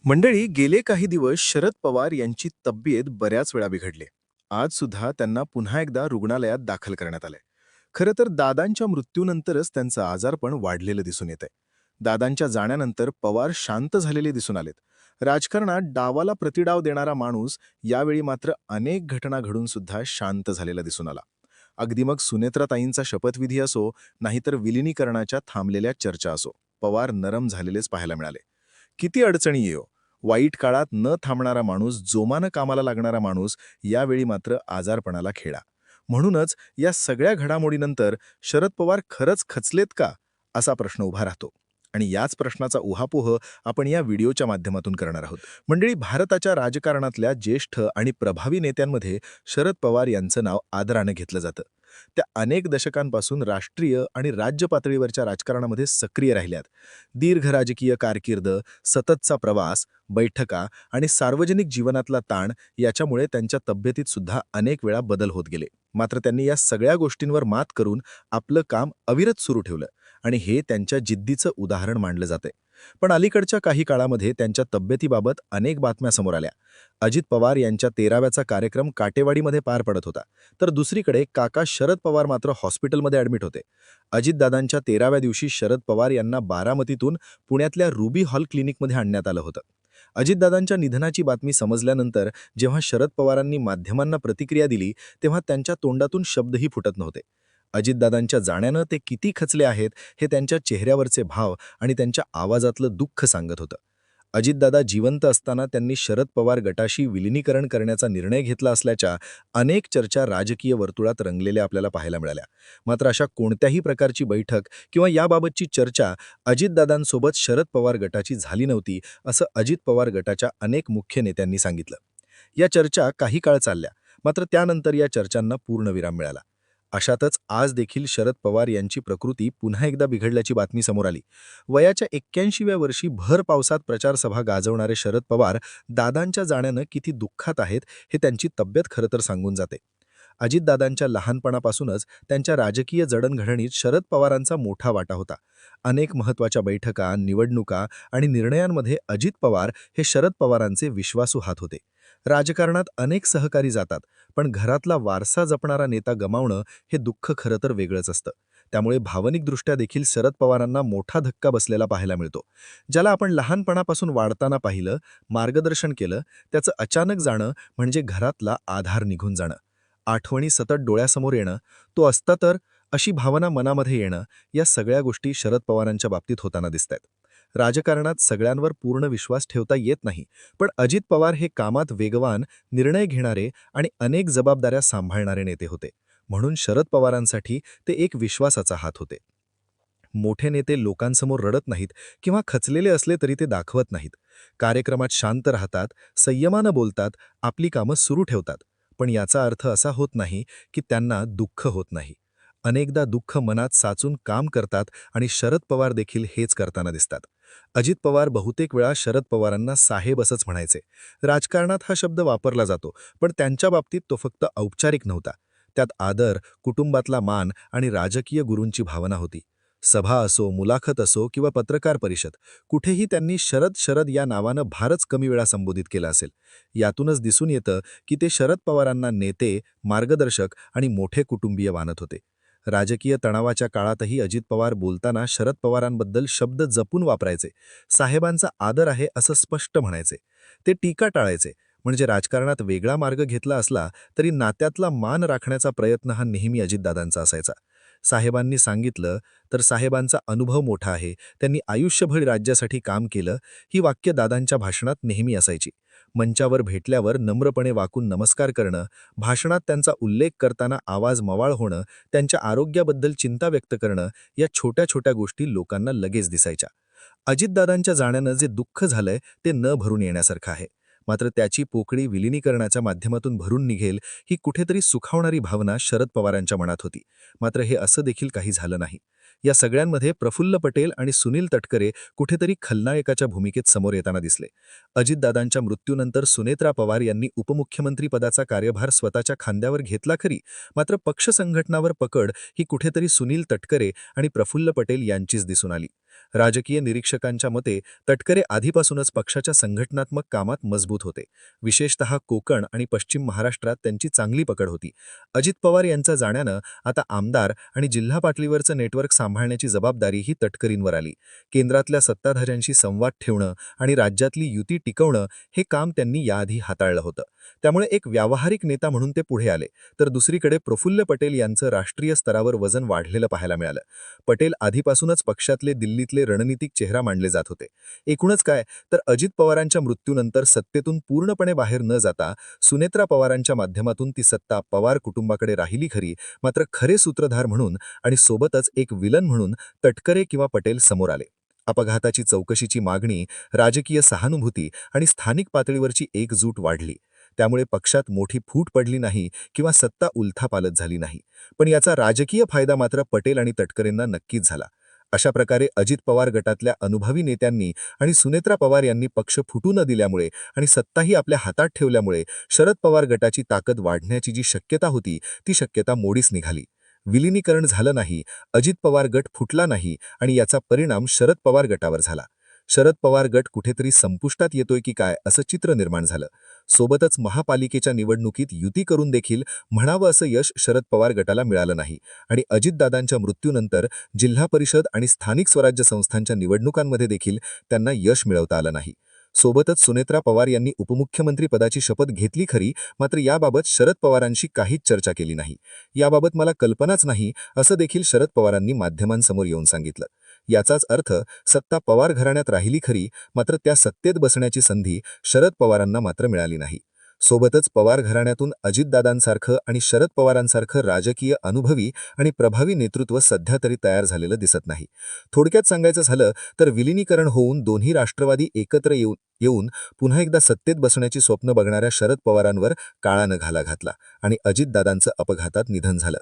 मंडळी, गेले काही दिवस शरद पवार यांची तब्येत बऱ्याच वेळा बिघडली. आज सुद्धा त्यांना पुन्हा एकदा रुग्णालयात दाखल करण्यात आलंय. खरं तर दादांच्या मृत्यूनंतरच त्यांचं आजारपण वाढलेलं दिसून येतंय. दादांच्या जाण्यानंतर पवार शांत झालेले दिसून आलेत. राजकारणात डावाला प्रतिडाव देणारा माणूस यावेळी मात्र अनेक घटना घडून सुद्धा शांत झालेला दिसून आला. अगदी मग सुनेत्राताईंचा शपथविधी असो, नाहीतर विलिनीकरणाच्या थांबलेल्या चर्चा असो, पवार नरम झालेलेच पाहायला मिळाले. किती अडचणी येयो, वाईट काळात न थांबणारा माणूस, जोमानं कामाला लागणारा माणूस, यावेळी मात्र आजारपणाला खेळा. म्हणूनच या सगळ्या घडामोडीनंतर शरद पवार खरंच खचलेत का, असा प्रश्न उभा राहतो. आणि याच प्रश्नाचा उहापोह आपण या व्हिडिओच्या माध्यमातून करणार आहोत. मंडळी, भारताच्या राजकारणातल्या ज्येष्ठ आणि प्रभावी नेत्यांमध्ये शरद पवार यांचं नाव आदरानं घेतलं जातं. त्या अनेक दशकांपासून राष्ट्रीय आणि राज्य पातळीवरच्या राजकारणामध्ये सक्रिय राहिल्यात. दीर्घ राजकीय कारकीर्द, सततचा प्रवास, बैठका आणि सार्वजनिक जीवनातला ताण याच्यामुळे त्यांच्या तब्येतीत सुद्धा अनेक वेळा बदल होत गेले. मात्र त्यांनी या सगळ्या गोष्टींवर मात करून आपलं काम अविरत सुरू ठेवलं आणि हे त्यांच्या जिद्दीचं उदाहरण मानलं जातंय. पण अलीकडच्या काही काळामध्ये त्यांच्या तब्येतीबाबत अनेक बातम्या समोर आल्या. अजित पवार यांच्या 13व्याचा कार्यक्रम काटेवाडीमध्ये पार पडत होता, तर दुसरीकडे काका शरद पवार मात्र हॉस्पिटलमध्ये ॲडमिट होते. अजितदादांच्या 13व्या दिवशी शरद पवार यांना बारामतीतून पुण्यातल्या रुबी हॉल क्लिनिकमध्ये आणण्यात आलं होतं. अजितदादांच्या निधनाची बातमी समजल्यानंतर जेव्हा शरद पवारांनी माध्यमांना प्रतिक्रिया दिली, तेव्हा त्यांच्या तोंडातून शब्दही फुटत नव्हते. अजितदादांच्या जाण्यानं ते किती खचले आहेत हे त्यांच्या चेहऱ्यावरचे भाव आणि त्यांच्या आवाजातलं दुःख सांगत होतं. अजितदादा जिवंत असताना त्यांनी शरद पवार गटाशी विलिनीकरण करण्याचा निर्णय घेतला असल्याच्या अनेक चर्चा राजकीय वर्तुळात रंगलेल्या आपल्याला पाहायला मिळाल्या. मात्र अशा कोणत्याही प्रकारची बैठक किंवा याबाबतची चर्चा अजितदादांसोबत शरद पवार गटाची झाली नव्हती, असं अजित पवार गटाच्या अनेक मुख्य नेत्यांनी सांगितलं. या चर्चा काही काळ चालल्या, मात्र त्यानंतर या चर्चांना पूर्णविराम मिळाला. अशातच आज देखील शरद पवार यांची प्रकृती पुन्हा एकदा बिघडल्याची बातमी समोर आली. वयाच्या 81व्या वर्षी भर पावसात प्रचारसभा गाजवणारे शरद पवार दादांच्या जाण्यानं किती दुःखात आहेत हे त्यांची तब्येत खरं तर सांगून जाते. अजितदादांच्या लहानपणापासूनच त्यांच्या राजकीय जडणघडणीत शरद पवारांचा मोठा वाटा होता. अनेक महत्त्वाच्या बैठका, निवडणुका आणि निर्णयांमध्ये अजित पवार हे शरद पवारांचे विश्वासू हात होते. राजकारणात अनेक सहकारी जातात, पण घरातला वारसा जपणारा नेता गमावणं हे दुःख खरं तर वेगळंच असतं. त्यामुळे भावनिकदृष्ट्या देखील शरद पवारांना मोठा धक्का बसलेला पाहायला मिळतो. ज्याला आपण लहानपणापासून वाढताना पाहिलं, मार्गदर्शन केलं, त्याचं अचानक जाणं म्हणजे घरातला आधार निघून जाणं. आठवणी सतत डोळ्यासमोर येणं, तो असता तर, अशी भावना मनामध्ये येणं, या सगळ्या गोष्टी शरद पवारांच्या बाबतीत होताना दिसतायत. राजकारणात सगळ्यांवर पूर्ण विश्वास ठेवता येत नाही, पण अजित पवार हे कामात वेगवान, निर्णय घेणारे आणि अनेक जबाबदाऱ्या सांभाळणारे नेते होते. म्हणून शरद पवारांसाठी ते एक विश्वासाचा हात होते. मोठे नेते लोकांसमोर रडत नाहीत किंवा खचलेले असले तरी ते दाखवत नाहीत. कार्यक्रमात शांत राहतात, संयमानं बोलतात, आपली कामं सुरू ठेवतात. पण याचा अर्थ असा होत नाही की त्यांना दुःख होत नाही. अनेकदा दुःख मनात साचून काम करतात आणि शरद पवार देखील हेच करताना दिसतात. अजित पवार बहुतेक वेळा शरद पवारांना साहेब असंच म्हणायचे. राजकारणात हा शब्द वापरला जातो, पण त्यांच्या बाबतीत तो फक्त औपचारिक नव्हता. त्यात आदर, कुटुंबातला मान आणि राजकीय गुरूंची भावना होती. सभा असो, मुलाखत असो किंवा पत्रकार परिषद, कुठेही त्यांनी शरद शरद या नावानं फारच कमी वेळा संबोधित केलं असेल. यातूनच दिसून येतं की ते शरद पवारांना नेते, मार्गदर्शक आणि मोठे कुटुंबीय मानत होते. राजकीय तणावाच्या काळातही अजित पवार बोलताना शरद पवारांबद्दल शब्द जपून वापरायचे. साहेबांचा आदर आहे असं स्पष्ट म्हणायचे. ते टीका टाळायचे. म्हणजे राजकारणात वेगळा मार्ग घेतला असला तरी नात्यातला मान राखण्याचा प्रयत्न हा नेहमी अजितदादांचा असायचा. साहेबांनी सांगितलं तर साहेबांचा अनुभव मोठा आहे, त्यांनी आयुष्यभर राज्यासाठी काम केलं, ही वाक्य दादांच्या भाषणात नेहमी असायची. मंचावर भेटल्यावर नम्रपणे वाकून नमस्कार करणं, भाषणात त्यांचा उल्लेख करताना आवाज मवाळ होणं, त्यांच्या आरोग्याबद्दल चिंता व्यक्त करणं, या छोट्या छोट्या गोष्टी लोकांना लगेच दिसायच्या. अजितदादांच्या जाण्यानं जे दुःख झालंय ते न भरून येण्यासारखं आहे. मात्र त्याची पोकळी विलिनीकरणाच्या माध्यमातून भरून निघेल, ही कुठेतरी सुखावणारी भावना शरद पवारांच्या मनात होती. मात्र हे असं देखील काही झालं नाही. या सगळ्यांमध्ये प्रफुल्ल पटेल आणि सुनील तटकरे कुठेतरी खलनायकाच्या भूमिकेत समोर येताना दिसले. अजितदादांच्या मृत्यूनंतर सुनेत्रा पवार यांनी उपमुख्यमंत्री पदाचा कार्यभार स्वतःच्या खांद्यावर घेतला खरी, मात्र पक्ष संघटनावर पकड ही कुठेतरी सुनील तटकरे आणि प्रफुल्ल पटेल यांचीच दिसून आली. राजकीय निरीक्षकांच्या मते तटकरे आधीपासूनच पक्षाच्या संघटनात्मक कामात मजबूत होते. विशेषतः कोकण आणि पश्चिम महाराष्ट्रात त्यांची चांगली पकड होती. अजित पवार यांच्या जाण्यानं आता आमदार आणि जिल्हा पातळीवरचं नेटवर्क सांभाळण्याची जबाबदारी ही तटकरींवर आली. केंद्रातल्या सत्ताधाऱ्यांशी संवाद ठेवणं आणि राज्यातली युती टिकवणं हे काम त्यांनी याआधी हाताळलं होतं. त्यामुळे एक व्यावहारिक नेता म्हणून ते पुढे आले. तर दुसरीकडे प्रफुल्ल पटेल यांचं राष्ट्रीय स्तरावर वजन वाढलेलं पाहायला मिळालं. पटेल आधीपासूनच पक्षातले दिल्लीतले रणनीतिक चेहरा मानले जात होते. एकूणच काय तर अजित पवारांच्या मृत्यूनंतर सत्तेतून पूर्णपणे बाहेर न जाता सुनेत्रा पवारांच्या माध्यमातून ती सत्ता पवार कुटुंबाकडे राहिली खरी, मात्र खरे सूत्रधार म्हणून आणि सोबतच एक विलन म्हणून तटकरे किंवा पटेल समोर आले. अपघाताची चौकशीची मागणी, राजकीय सहानुभूती आणि स्थानिक पातळीवरची एकजूट वाढली. त्यामुळे पक्षात मोठी फूट पडली नाही किंवा सत्ता उलथापालथ झाली नाही. पण याचा राजकीय फायदा मात्र पटेल आणि तटकरेंना नक्कीच झाला. अशा प्रकारे अजित पवार गटातल्या अनुभवी नेत्यांनी आणि सुनेत्रा पवार यांनी पक्ष फुटू न दिल्यामुळे आणि सत्ताही आपल्या हातात ठेवल्यामुळे शरद पवार गटाची ताकद वाढण्याची जी शक्यता होती ती शक्यता मोडीच निघाली. विलिनीकरण झालं नाही, अजित पवार गट फुटला नाही आणि याचा परिणाम शरद पवार गटावर झाला. शरद पवार गट कुठेतरी संपुष्टात येतोय की काय असं चित्र निर्माण झालं. सोबतच महापालिकेच्या निवडणुकीत युती करून देखील म्हणावं असं यश शरद पवार गटाला मिळालं नाही आणि अजितदादांच्या मृत्यूनंतर जिल्हा परिषद आणि स्थानिक स्वराज्य संस्थांच्या निवडणुकांमध्ये देखील त्यांना यश मिळवता आलं नाही. सोबतच सुनेत्रा पवार यांनी उपमुख्यमंत्री पदाची शपथ घेतली खरी, मात्र याबाबत शरद पवारांशी काहीच चर्चा केली नाही. याबाबत मला कल्पनाच नाही असं देखील शरद पवारांनी माध्यमांसमोर येऊन सांगितलं. याचाच अर्थ सत्ता पवार घराण्यात राहिली खरी, मात्र त्या सत्तेत बसण्याची संधी शरद पवारांना मात्र मिळाली नाही. सोबतच पवार घराण्यातून अजितदादांसारखं आणि शरद पवारांसारखं राजकीय अनुभवी आणि प्रभावी नेतृत्व सध्या तरी तयार झालेलं दिसत नाही. थोडक्यात सांगायचं झालं तर विलिनीकरण होऊन दोन्ही राष्ट्रवादी एकत्र येऊन पुन्हा एकदा सत्तेत बसण्याची स्वप्न बघणाऱ्या शरद पवारांवर काळानं घाला घातला आणि अजितदादांचं अपघातात निधन झालं.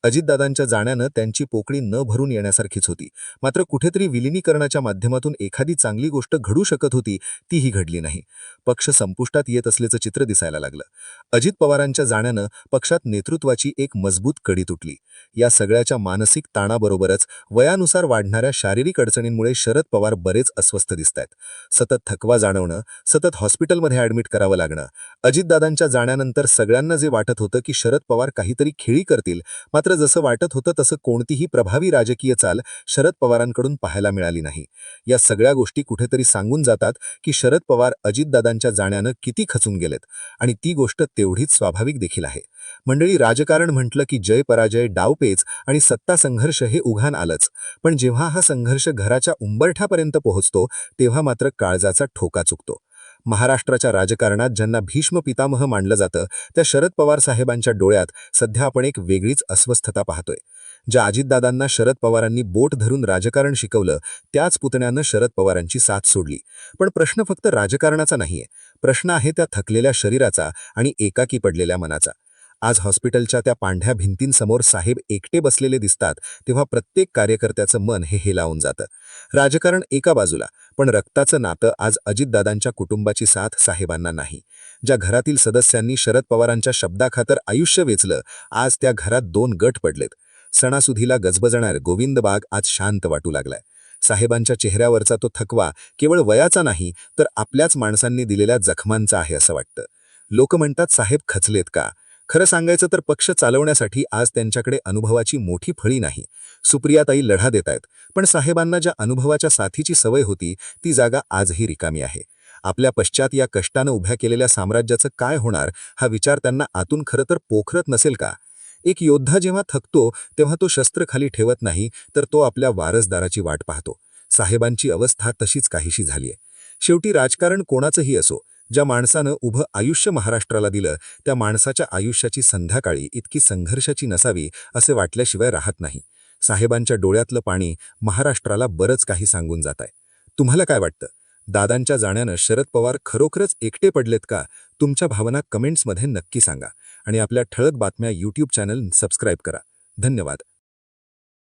अजितदादांच्या जाण्यानं त्यांची पोकळी न भरून येण्यासारखीच होती. मात्र कुठेतरी विलिनीकरणाच्या माध्यमातून एखादी चांगली गोष्ट घडू शकत होती, तीही घडली नाही. पक्ष संपुष्टात येत असल्याचं चित्र दिसायला लागलं. अजित पवारांच्या जाण्यानं पक्षात नेतृत्वाची एक मजबूत कडी तुटली. या सगळ्याच्या मानसिक ताणाबरोबरच वयानुसार वाढणाऱ्या शारीरिक अडचणींमुळे शरद पवार बरेच अस्वस्थ दिसतायत. सतत थकवा जाणवणं, सतत हॉस्पिटलमध्ये ॲडमिट करावं लागणं. अजितदादांच्या जाण्यानंतर सगळ्यांना जे वाटत होतं की शरद पवार काहीतरी खेळी करतील, मात्र जसं वाटत होतं तसं कोणतीही प्रभावी राजकीय चाल शरद पवारांकडून पाहायला मिळाली नाही. या सगळ्या गोष्टी कुठेतरी सांगून जातात की शरद पवार अजितदादांच्या जाण्यानं किती खचून गेलेत आणि ती गोष्ट तेवढीच स्वाभाविक देखील आहे. मंडळी, राजकारण म्हटलं की जय पराजय, डावपेच आणि सत्ता संघर्ष हे उघाण आलंच. पण जेव्हा हा संघर्ष घराच्या उंबरठ्यापर्यंत पोहोचतो तेव्हा मात्र काळजाचा ठोका चुकतो. महाराष्ट्राच्या राजकारणात ज्यांना भीष्म पितामह मानलं जातं त्या शरद पवार साहेबांच्या डोळ्यात सध्या आपण एक वेगळीच अस्वस्थता पाहतोय. ज्या अजितदादांना शरद पवारांनी बोट धरून राजकारण शिकवलं, त्याच पुतण्यानं शरद पवारांची साथ सोडली. पण प्रश्न फक्त राजकारणाचा नाहीये. प्रश्न आहे त्या थकलेल्या शरीराचा आणि एकाकी पडलेल्या मनाचा. आज हॉस्पिटलच्या त्या पांढऱ्या भिंतींसमोर साहेब एकटे बसलेले दिसतात तेव्हा प्रत्येक कार्यकर्त्याचं मन हे हेलावून जातं. राजकारण एका बाजूला, पण रक्ताचं नातं आज अजितदादांच्या कुटुंबाची साथ साहेबांना नाही. ज्या घरातील सदस्यांनी शरद पवारांच्या शब्दाखातर आयुष्य वेचलं, आज त्या घरात दोन गट पडलेत. सणासुदीला गजबजणार गोविंदबाग आज शांत वाटू लागलाय. साहेबांच्या चेहऱ्यावरचा तो थकवा केवळ वयाचा नाही तर आपल्याच माणसांनी दिलेल्या जखमांचा आहे असं वाटतं. लोक म्हणतात साहेब खचलेत का? खरं सांगायचं तर पक्ष चालवण्यासाठी आज त्यांच्याकडे अनुभवाची मोठी फळी नाही. सुप्रियाताई लढा देतायत, पण साहेबांना ज्या अनुभवाच्या साथीची सवय होती ती जागा आजही रिकामी आहे. आपल्या पश्चात या कष्टानं उभ्या केलेल्या साम्राज्याचं काय होणार हा विचार त्यांना आतून खरं तर पोखरत नसेल का? एक योद्धा जेव्हा थकतो तेव्हा तो शस्त्र खाली ठेवत नाही तर तो आपल्या वारसदाराची वाट पाहतो. साहेबांची अवस्था तशीच काहीशी झालीय. शेवटी राजकारण कोणाचंही असो, ज्या माणसानं उभं आयुष्य महाराष्ट्राला दिलं त्या माणसाच्या आयुष्याची संध्याकाळी इतकी संघर्षाची नसावी असे वाटल्याशिवाय राहत नाही. साहेबांच्या डोळ्यातलं पाणी महाराष्ट्राला बरंच काही सांगून जात आहे. तुम्हाला काय वाटतं? दादांच्या जाण्यानं शरद पवार खरोखरच एकटे पडलेत का? तुमच्या भावना कमेंट्समध्ये नक्की सांगा आणि आपल्या ठळक बातम्या यूट्यूब चॅनल सबस्क्राईब करा. धन्यवाद.